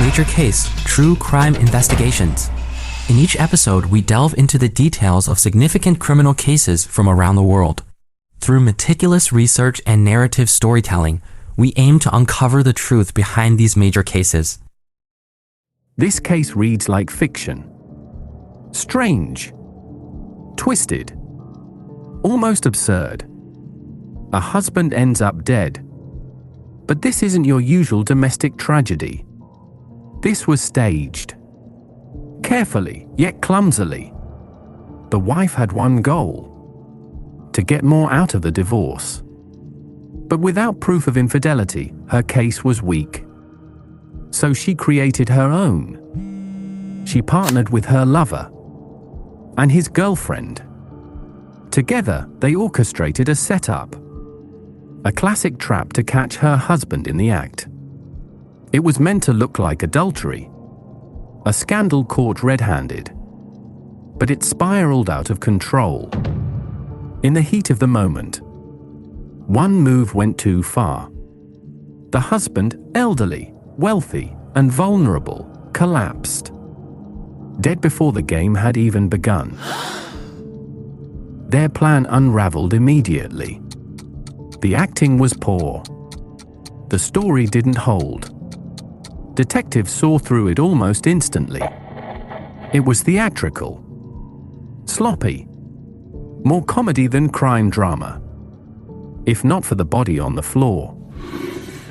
Major Case True Crime Investigations. In each episode, we delve into the details of significant criminal cases from around the world. Through meticulous research and narrative storytelling, we aim to uncover the truth behind these major cases. This case reads like fiction. Strange. Twisted. Almost absurd. A husband ends up dead. But this isn't your usual domestic tragedy. This was staged. Carefully, yet clumsily. The wife had one goal: to get more out of the divorce. But without proof of infidelity, her case was weak. So she created her own. She partnered with her lover and his girlfriend. Together, they orchestrated a setup. A classic trap to catch her husband in the act. It was meant to look like adultery. A scandal caught red-handed. But it spiraled out of control. In the heat of the moment, one move went too far. The husband, elderly, wealthy, and vulnerable, collapsed. Dead before the game had even begun. Their plan unraveled immediately. The acting was poor. The story didn't hold. Detectives saw through it almost instantly. It was theatrical. Sloppy. More comedy than crime drama. If not for the body on the floor.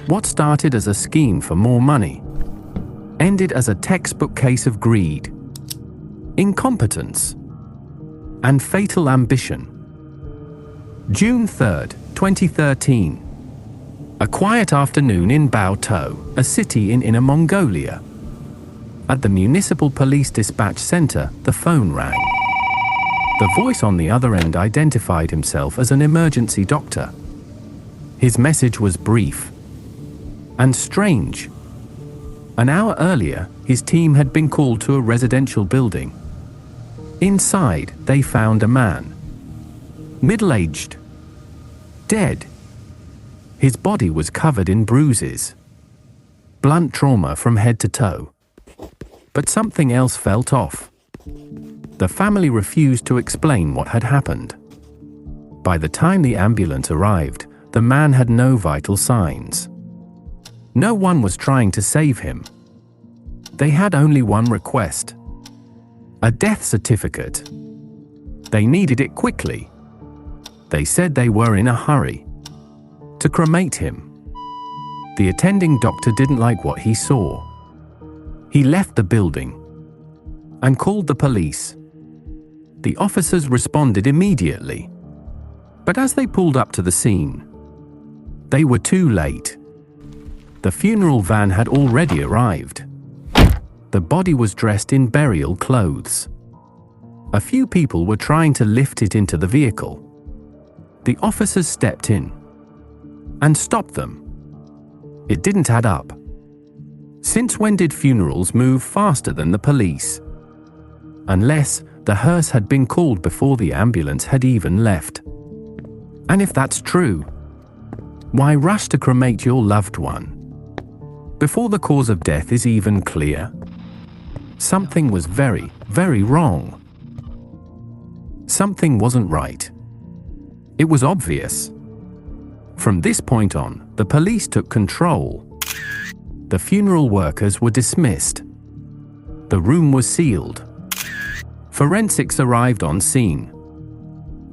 What started as a scheme for more money ended as a textbook case of greed, incompetence, and fatal ambition. June 3rd, 2013. A quiet afternoon in Baotou, a city in Inner Mongolia. At the Municipal Police Dispatch Center, the phone rang. The voice on the other end identified himself as an emergency doctor. His message was brief and strange. An hour earlier, his team had been called to a residential building. Inside, they found a man. Middle-aged. Dead. His body was covered in bruises. Blunt trauma from head to toe. But something else felt off. The family refused to explain what had happened. By the time the ambulance arrived, the man had no vital signs. No one was trying to save him. They had only one request: a death certificate. They needed it quickly. They said they were in a hurry to cremate him. The attending doctor didn't like what he saw. He left the building and called the police. The officers responded immediately. But as they pulled up to the scene, they were too late. The funeral van had already arrived. The body was dressed in burial clothes. A few people were trying to lift it into the vehicle. The officers stepped in and stopped them. It didn't add up. Since when did funerals move faster than the police? Unless the hearse had been called before the ambulance had even left. And if that's true, why rush to cremate your loved one before the cause of death is even clear? Something was very, very wrong. Something wasn't right. It was obvious. From this point on, the police took control. The funeral workers were dismissed. The room was sealed. Forensics arrived on scene.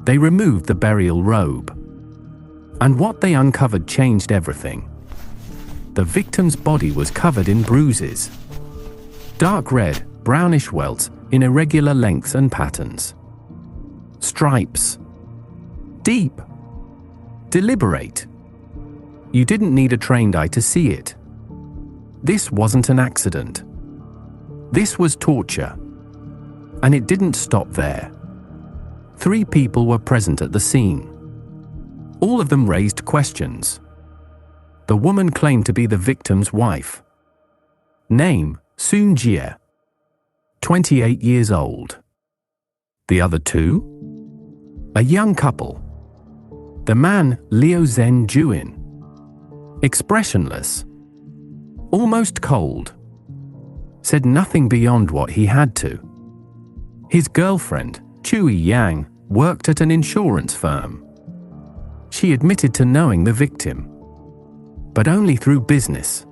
They removed the burial robe. And what they uncovered changed everything. The victim's body was covered in bruises. Dark red, brownish welts in irregular lengths and patterns. Stripes. Deep. Deliberate. You didn't need a trained eye to see it. This wasn't an accident. This was torture. And it didn't stop there. 3 people were present at the scene. All of them raised questions. The woman claimed to be the victim's wife. Name, Sun Jie. 28 years old. The other 2? A young couple. The man, Liu Zhenjuan. Expressionless. Almost cold. said nothing beyond what he had to. His girlfriend, Chui Yang, worked at an insurance firm. She admitted to knowing the victim, but only through business.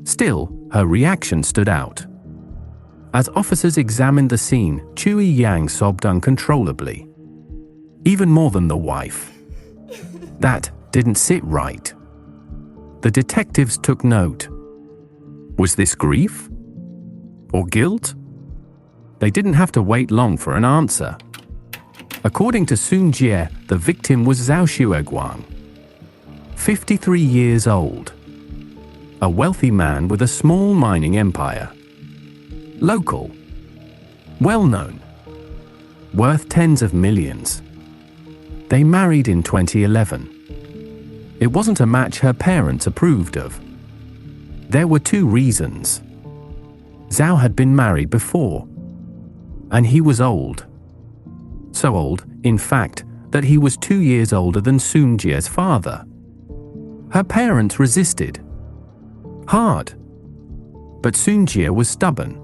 Still, her reaction stood out. As officers examined the scene, Chui Yang sobbed uncontrollably. Even more than the wife. That didn't sit right. The detectives took note. Was this grief? Or guilt? They didn't have to wait long for an answer. According to Sun Jie, the victim was Zhao Xueguang, 53 years old. A wealthy man with a small mining empire. Local. Well-known. Worth tens of millions. They married in 2011. It wasn't a match her parents approved of. There were two reasons. Zhao had been married before, and he was old. So old, in fact, that he was 2 years older than Sun Jie's father. Her parents resisted. Hard. But Sun Jie was stubborn.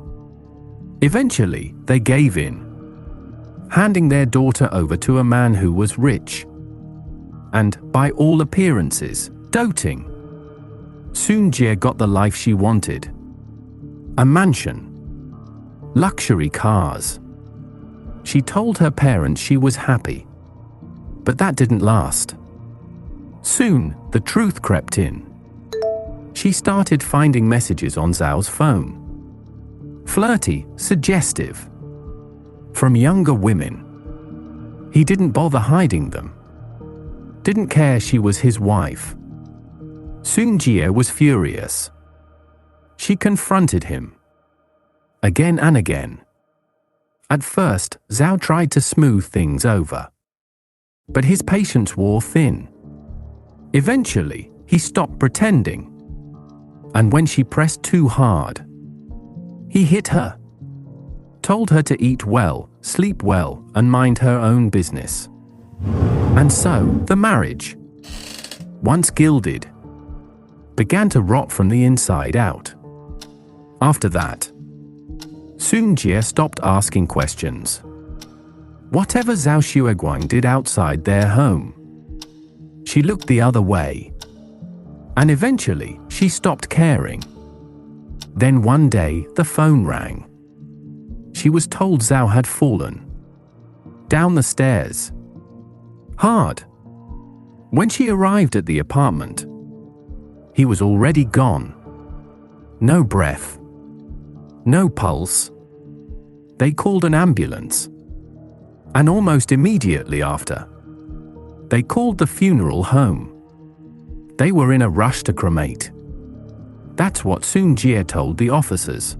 Eventually, they gave in, handing their daughter over to a man who was rich and, by all appearances, doting. Sun Jie got the life she wanted. A mansion. Luxury cars. She told her parents she was happy. But that didn't last. Soon, the truth crept in. She started finding messages on Zhao's phone. Flirty, suggestive. From younger women. He didn't bother hiding them. Didn't care she was his wife. Sun Jie was furious. She confronted him. Again and again. At first, Zhao tried to smooth things over. But his patience wore thin. Eventually, he stopped pretending. And when she pressed too hard, he hit her. Told her to eat well, sleep well, and mind her own business. And so, the marriage, once gilded, began to rot from the inside out. After that, Sun Jie stopped asking questions. Whatever Zhao Xueguang did outside their home, she looked the other way. And eventually, she stopped caring. Then one day, the phone rang. She was told Zhao had fallen. Down the stairs. Hard. When she arrived at the apartment, he was already gone. No breath. No pulse. They called an ambulance. And almost immediately after, they called the funeral home. They were in a rush to cremate. That's what Sun Jie told the officers.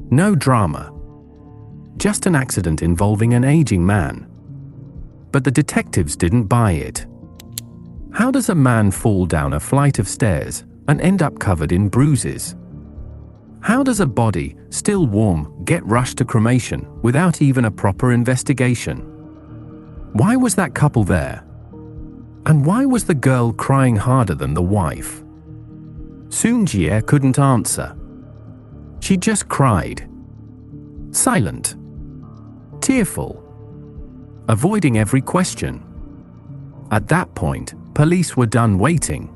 No drama. Just an accident involving an aging man. But the detectives didn't buy it. How does a man fall down a flight of stairs and end up covered in bruises? How does a body, still warm, get rushed to cremation without even a proper investigation? Why was that couple there? And why was the girl crying harder than the wife? Sun Jie couldn't answer. She just cried. Silent. Tearful. Avoiding every question. At that point, police were done waiting.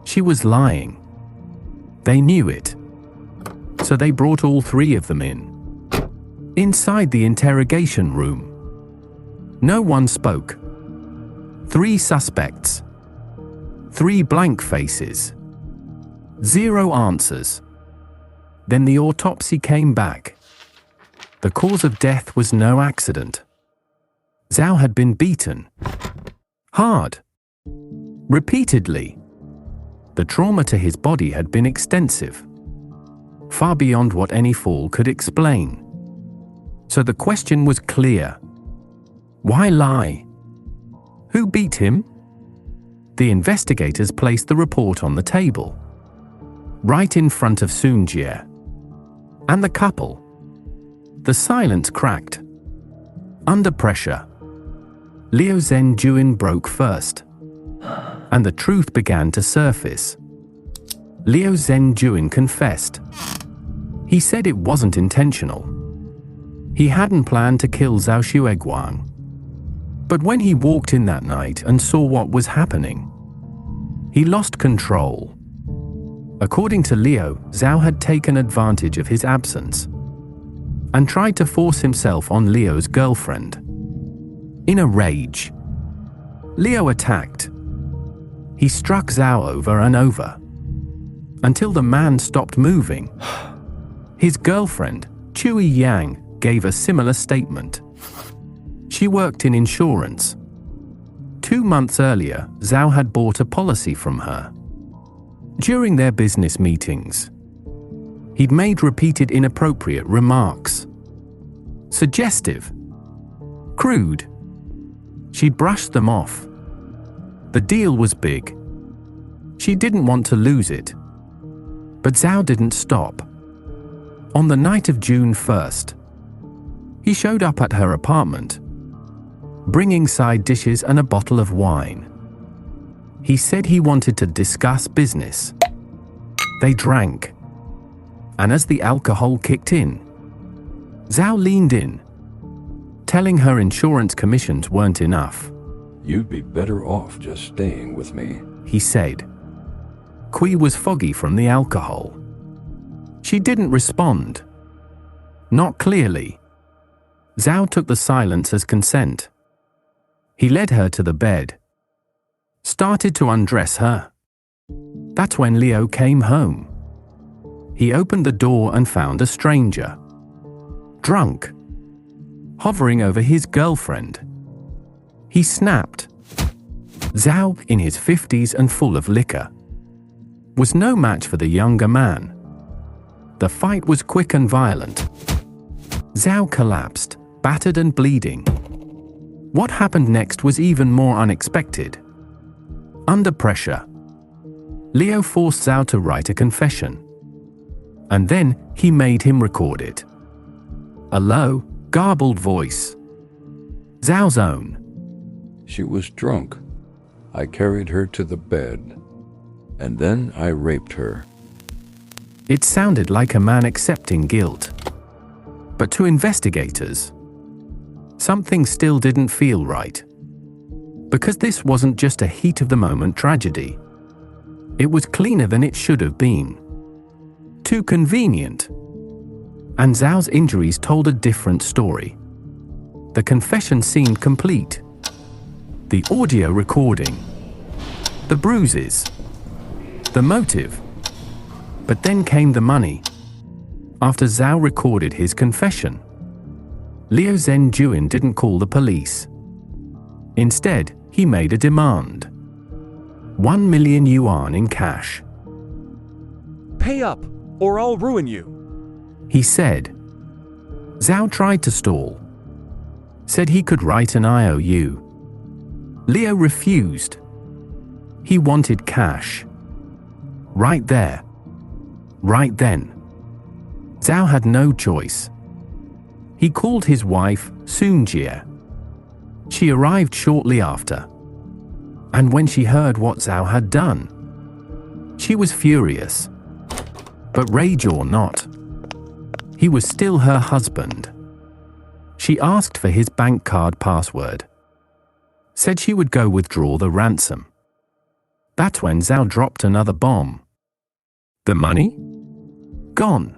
She was lying. They knew it. So they brought all three of them in. Inside the interrogation room. No one spoke. 3 suspects. 3 blank faces. 0 answers. Then the autopsy came back. The cause of death was no accident. Zhao had been beaten. Hard. Repeatedly. The trauma to his body had been extensive. Far beyond what any fall could explain. So the question was clear. Why lie? Who beat him? The investigators placed the report on the table. Right in front of Sun Jie. And the couple. The silence cracked. Under pressure. Liu Zhenjuan broke first. And the truth began to surface. Liu Zhenjuan confessed. He said it wasn't intentional. He hadn't planned to kill Zhao Xueguang. But when he walked in that night and saw what was happening, he lost control. According to Leo, Zhao had taken advantage of his absence and tried to force himself on Leo's girlfriend. In a rage, Leo attacked. He struck Zhao over and over until the man stopped moving. His girlfriend, Chui Yang, gave a similar statement. She worked in insurance. 2 months earlier, Zhao had bought a policy from her. During their business meetings, he'd made repeated inappropriate remarks. Suggestive. Crude. She'd brushed them off. The deal was big. She didn't want to lose it. But Zhao didn't stop. On the night of June 1st, he showed up at her apartment, bringing side dishes and a bottle of wine. He said he wanted to discuss business. They drank. And as the alcohol kicked in, Zhao leaned in, telling her insurance commissions weren't enough. "You'd be better off just staying with me," he said. Kui was foggy from the alcohol. She didn't respond. Not clearly. Zhao took the silence as consent. He led her to the bed, started to undress her. That's when Leo came home. He opened the door and found a stranger, drunk, hovering over his girlfriend. He snapped. Zhao, in his 50s and full of liquor, was no match for the younger man. The fight was quick and violent. Zhao collapsed, battered and bleeding. What happened next was even more unexpected. Under pressure, Leo forced Zhao to write a confession. And then he made him record it. A low, garbled voice. Zhao's own. "She was drunk. I carried her to the bed, and then I raped her." It sounded like a man accepting guilt. But to investigators, something still didn't feel right. Because this wasn't just a heat-of-the-moment tragedy. It was cleaner than it should have been. Too convenient. And Zhao's injuries told a different story. The confession seemed complete. The audio recording. The bruises. The motive. But then came the money. After Zhao recorded his confession, Liu Zhenjuan didn't call the police. Instead, he made a demand. 1 million yuan in cash. "Pay up, or I'll ruin you," he said. Zhao tried to stall. Said he could write an IOU. Leo refused. He wanted cash. Right there. Right then. Zhao had no choice. He called his wife, Sunjie. She arrived shortly after. And when she heard what Zhao had done, she was furious. But rage or not, he was still her husband. She asked for his bank card password. Said she would go withdraw the ransom. That's when Zhao dropped another bomb. The money? Gone.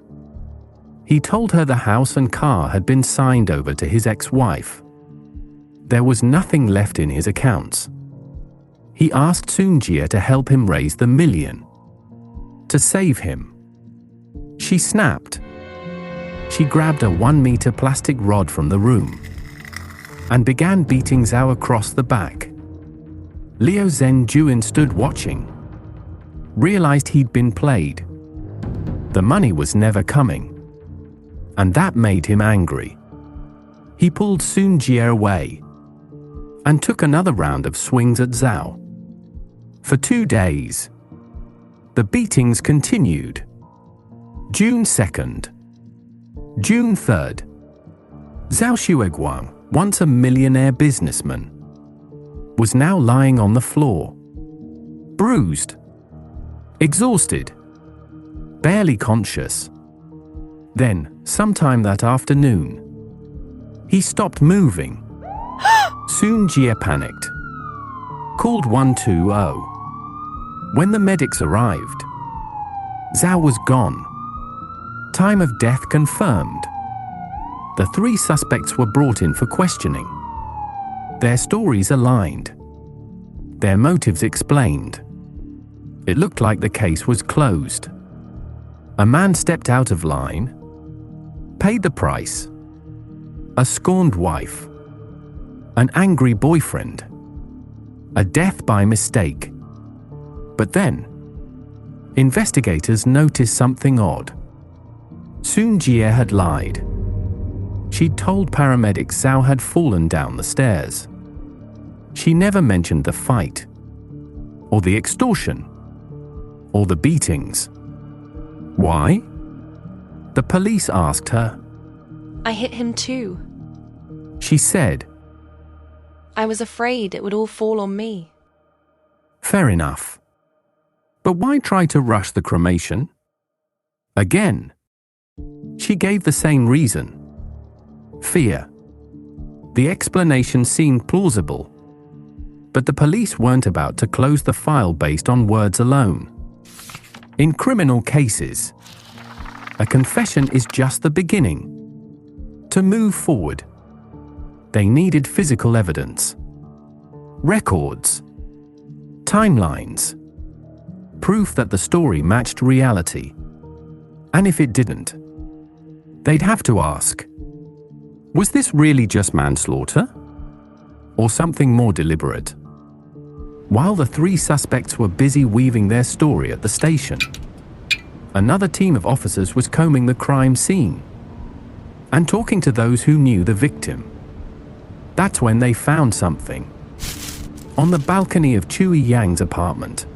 He told her the house and car had been signed over to his ex-wife. There was nothing left in his accounts. He asked Sunjie to help him raise the million. To save him. She snapped. She grabbed a 1-meter plastic rod from the room and began beating Zhao across the back. Liu Zhenjuan stood watching. Realized he'd been played. The money was never coming. And that made him angry. He pulled Sunjie away and took another round of swings at Zhao. For 2 days, the beatings continued. June 2nd. June 3rd. Zhao Xueguang, once a millionaire businessman, was now lying on the floor. Bruised. Exhausted. Barely conscious. Then, sometime that afternoon, he stopped moving. Soon Jie panicked, called 120. When the medics arrived, Zhao was gone. Time of death confirmed. The 3 suspects were brought in for questioning. Their stories aligned. Their motives explained. It looked like the case was closed. A man stepped out of line, paid the price. A scorned wife, an angry boyfriend, a death by mistake. But then, investigators noticed something odd. Soon Jie had lied. She'd told paramedics Zhao had fallen down the stairs. She never mentioned the fight, or the extortion, or the beatings. Why? The police asked her. I hit him too. She said, I was afraid it would all fall on me. fair enough. But why try to rush the cremation? Again, she gave the same reason. Fear. The explanation seemed plausible, but the police weren't about to close the file based on words alone. In criminal cases, a confession is just the beginning. To move forward, they needed physical evidence, records, timelines, proof that the story matched reality. And if it didn't, they'd have to ask, was this really just manslaughter? Or something more deliberate? While the 3 suspects were busy weaving their story at the station, another team of officers was combing the crime scene and talking to those who knew the victim. That's when they found something. On the balcony of Chui Yang's apartment,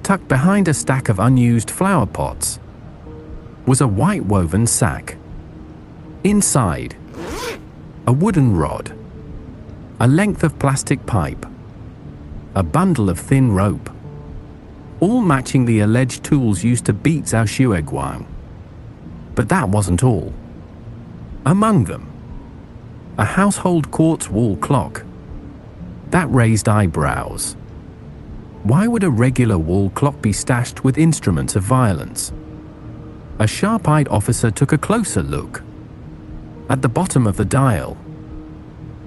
tucked behind a stack of unused flower pots, was a white woven sack. Inside, a wooden rod, a length of plastic pipe, a bundle of thin rope, all matching the alleged tools used to beat Zhao Xueguang. But that wasn't all. Among them, a household quartz wall clock. That raised eyebrows. Why would a regular wall clock be stashed with instruments of violence? A sharp-eyed officer took a closer look. At the bottom of the dial,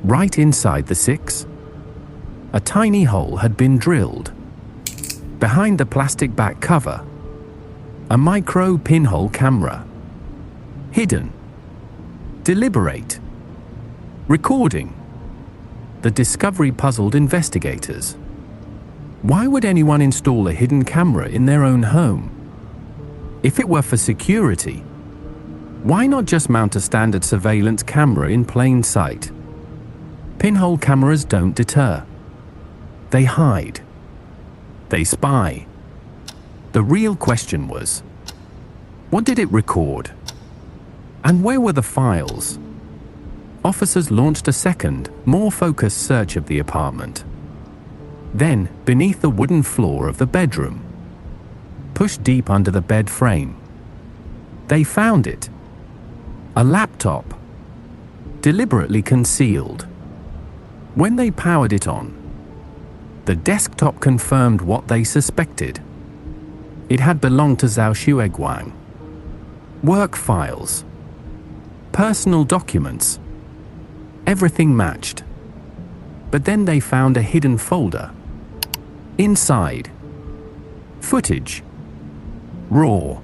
right inside the 6, a tiny hole had been drilled. Behind the plastic back cover, a micro pinhole camera. Hidden. Deliberate. Recording. The discovery puzzled investigators. Why would anyone install a hidden camera in their own home? If it were for security, why not just mount a standard surveillance camera in plain sight? Pinhole cameras don't deter. They hide. They spy. The real question was, what did it record? And where were the files? Officers launched a second, more focused search of the apartment. Then, beneath the wooden floor of the bedroom, pushed deep under the bed frame, they found it. A laptop, deliberately concealed. When they powered it on, the desktop confirmed what they suspected. It had belonged to Zhao Xueguang. Work files, personal documents, everything matched. But then they found a hidden folder. Inside, footage, raw,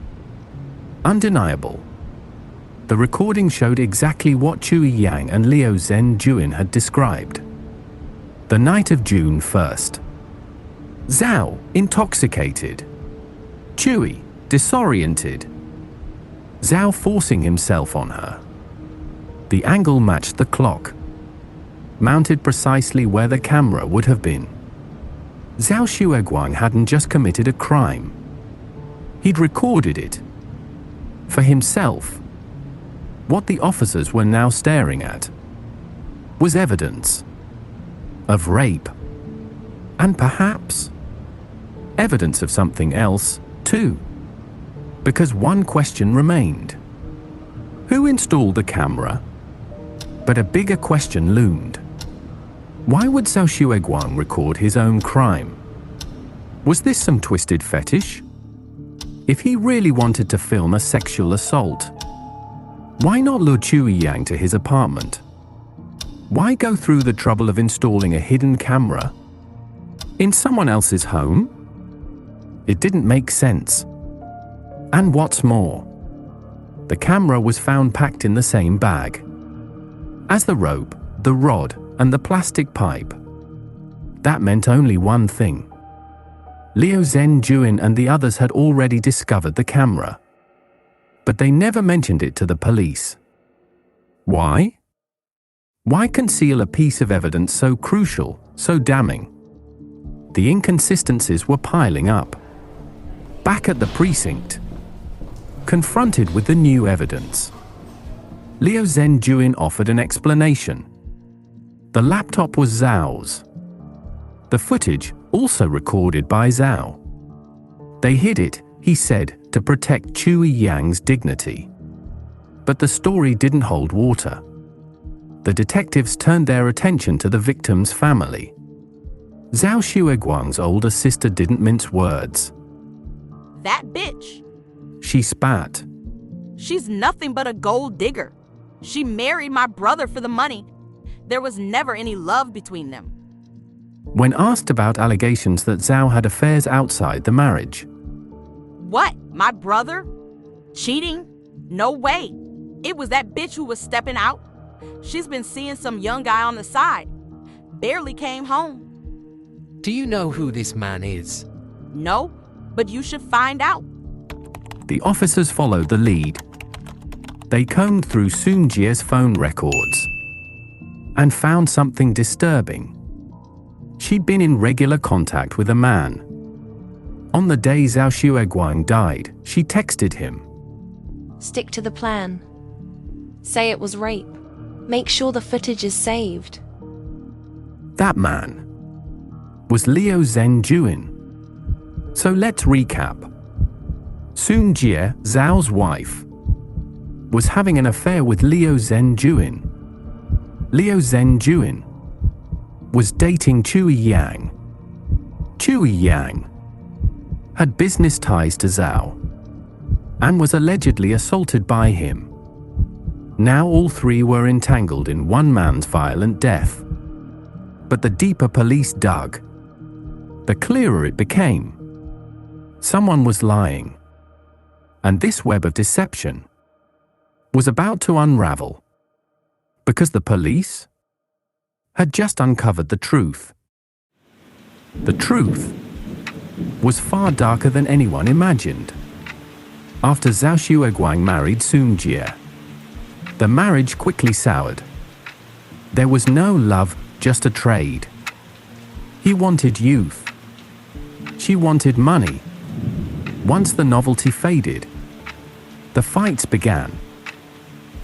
undeniable. The recording showed exactly what Chui Yang and Liu Zhenjuan had described. The night of June 1st. Zhao, intoxicated. Chui, disoriented. Zhao forcing himself on her. The angle matched the clock, mounted precisely where the camera would have been. Zhao Xueguang hadn't just committed a crime. He'd recorded it. For himself. What the officers were now staring at was evidence of rape. And perhaps evidence of something else, too. Because one question remained. Who installed the camera? But a bigger question loomed. Why would Zhao Xueguang record his own crime? Was this some twisted fetish? If he really wanted to film a sexual assault, why not lure Chui Yang to his apartment? Why go through the trouble of installing a hidden camera in someone else's home? It didn't make sense. And what's more, the camera was found packed in the same bag as the rope, the rod, and the plastic pipe. That meant only one thing. Liu Zhenjuan and the others had already discovered the camera, but they never mentioned it to the police. Why? Why conceal a piece of evidence so crucial, so damning? The inconsistencies were piling up. Back at the precinct, confronted with the new evidence, Liu Zhenjuan offered an explanation. The laptop was Zhao's. The footage also recorded by Zhao. They hid it, he said, to protect Chui Yang's dignity. But the story didn't hold water. The detectives turned their attention to the victim's family. Zhao Xueguang's older sister didn't mince words. That bitch. She spat. She's nothing but a gold digger. She married my brother for the money. There was never any love between them. When asked about allegations that Zhao had affairs outside the marriage. What? My brother? Cheating? No way. It was that bitch who was stepping out. She's been seeing some young guy on the side. Barely came home. Do you know who this man is? No, but you should find out. The officers followed the lead. They combed through Sun Jie's phone records and found something disturbing. She'd been in regular contact with a man. On the day Zhao Xueguang died, she texted him. Stick to the plan. Say it was rape. Make sure the footage is saved. That man was Liu Zhenjuan. So let's recap. Sun Jie, Zhao's wife, was having an affair with Liu Zhenjuan. Liu Zhenjuan was dating Chui Yang. Chui Yang had business ties to Zhao and was allegedly assaulted by him. Now all three were entangled in one man's violent death. But the deeper police dug, the clearer it became. Someone was lying. And this web of deception was about to unravel, because the police had just uncovered the truth. The truth was far darker than anyone imagined. After Zhao Xueguang married Sun Jie, the marriage quickly soured. There was no love, just a trade. He wanted youth. She wanted money. Once the novelty faded, the fights began.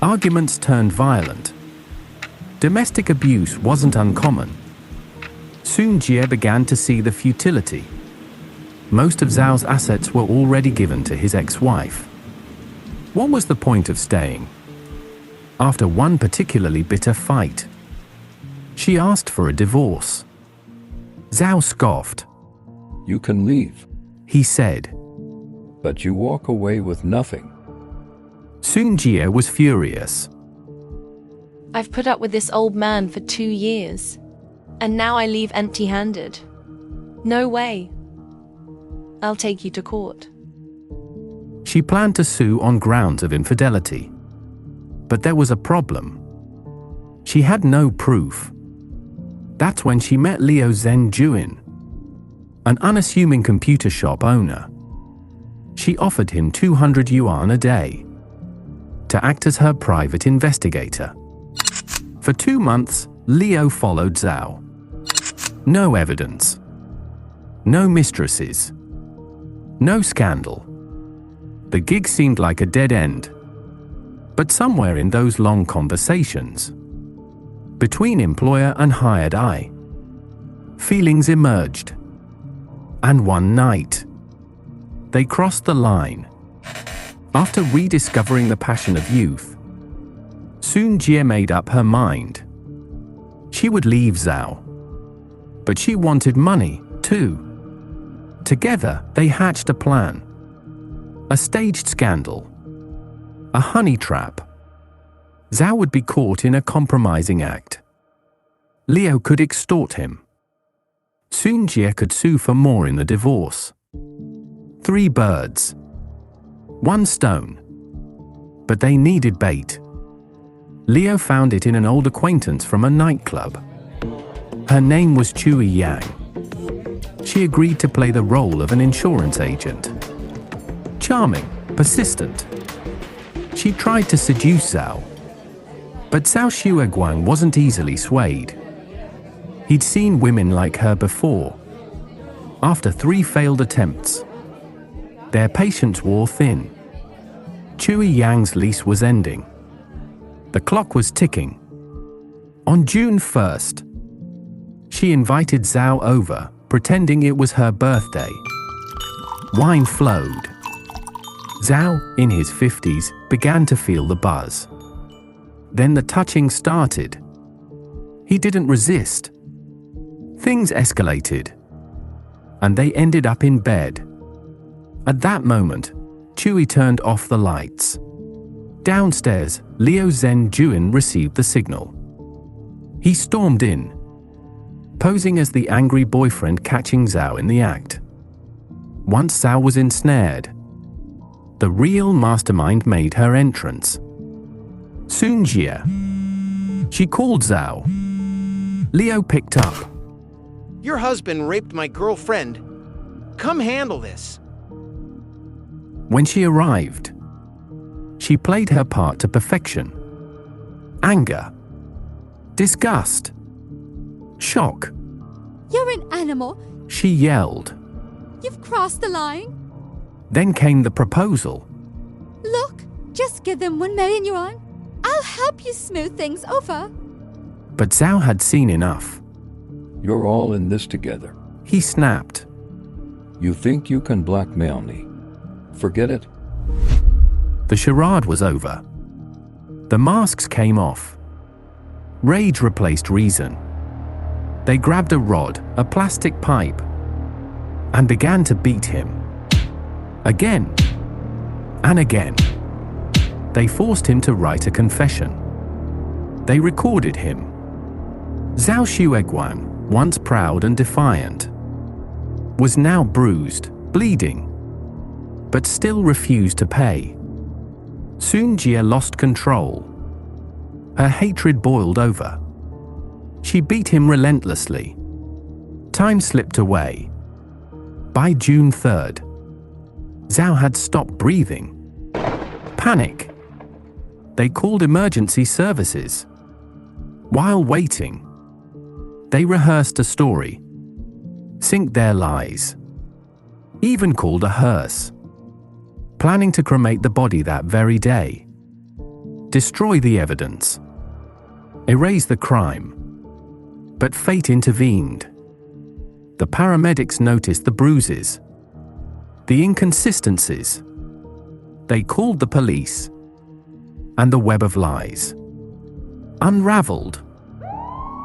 Arguments turned violent. Domestic abuse wasn't uncommon. Sun Jie began to see the futility. Most of Zhao's assets were already given to his ex-wife. What was the point of staying? After one particularly bitter fight, she asked for a divorce. Zhao scoffed. You can leave, He said. but you walk away with nothing. Sun Jie was furious. I've put up with this old man for 2 years, and now I leave empty-handed. No way. I'll take you to court. She planned to sue on grounds of infidelity. But there was a problem. She had no proof. That's when she met Liu Zhenjuan, an unassuming computer shop owner. She offered him 200 yuan a day to act as her private investigator. For 2 months, Liu followed Zhao. No evidence. No mistresses. No scandal. The gig seemed like a dead end. But somewhere in those long conversations, between employer and hired eye, feelings emerged. And one night, they crossed the line. After rediscovering the passion of youth, Soon Jie made up her mind. She would leave Zhao. But she wanted money, too. Together, they hatched a plan. A staged scandal. A honey trap. Zhao would be caught in a compromising act. Liu could extort him. Soon Jie could sue for more in the divorce. 3 birds. 1 stone. But they needed bait. Liu found it in an old acquaintance from a nightclub. Her name was Chui Yang. She agreed to play the role of an insurance agent. Charming, persistent. She tried to seduce Zhao. But Zhao Xueguang wasn't easily swayed. He'd seen women like her before. After 3 failed attempts, their patience wore thin. Chui Yang's lease was ending. The clock was ticking. On June 1st, she invited Zhao over, pretending it was her birthday. Wine flowed. Zhao, in his 50s, began to feel the buzz. Then the touching started. He didn't resist. Things escalated, and they ended up in bed. At that moment, Chui turned off the lights. Downstairs, Liu Zhenjuan received the signal. He stormed in, posing as the angry boyfriend catching Zhao in the act. Once Zhao was ensnared, the real mastermind made her entrance. Soon Jie. She called Zhao. Liu picked up. Your husband raped my girlfriend. Come handle this. When she arrived, she played her part to perfection. Anger, disgust, shock. You're an animal. She yelled. You've crossed the line. Then came the proposal. Look, just give them 1 million yuan. I'll help you smooth things over. But Zhao had seen enough. You're all in this together. He snapped. You think you can blackmail me? Forget it. The charade was over. The masks came off. Rage replaced reason. They grabbed a rod, a plastic pipe, and began to beat him. Again and again. They forced him to write a confession. They recorded him. Zhao Xueguang, once proud and defiant, was now bruised, bleeding, but still refused to pay. Soon Jie lost control. Her hatred boiled over. She beat him relentlessly. Time slipped away. By June 3rd, Zhao had stopped breathing. Panic. They called emergency services. While waiting, they rehearsed a story, synced their lies, even called a hearse, planning to cremate the body that very day, destroy the evidence, erase the crime. But fate intervened. The paramedics noticed the bruises, the inconsistencies. They called the police, and the web of lies unraveled.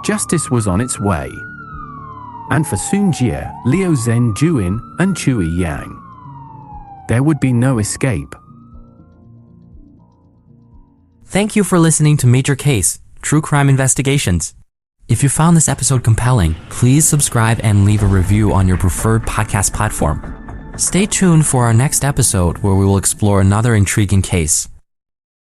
Justice was on its way. And for Soon Jie, Liu Zhenjuan, and Chui Yang, there would be no escape. Thank you for listening to Major Case, True Crime Investigations. If you found this episode compelling, please subscribe and leave a review on your preferred podcast platform. Stay tuned for our next episode where we will explore another intriguing case.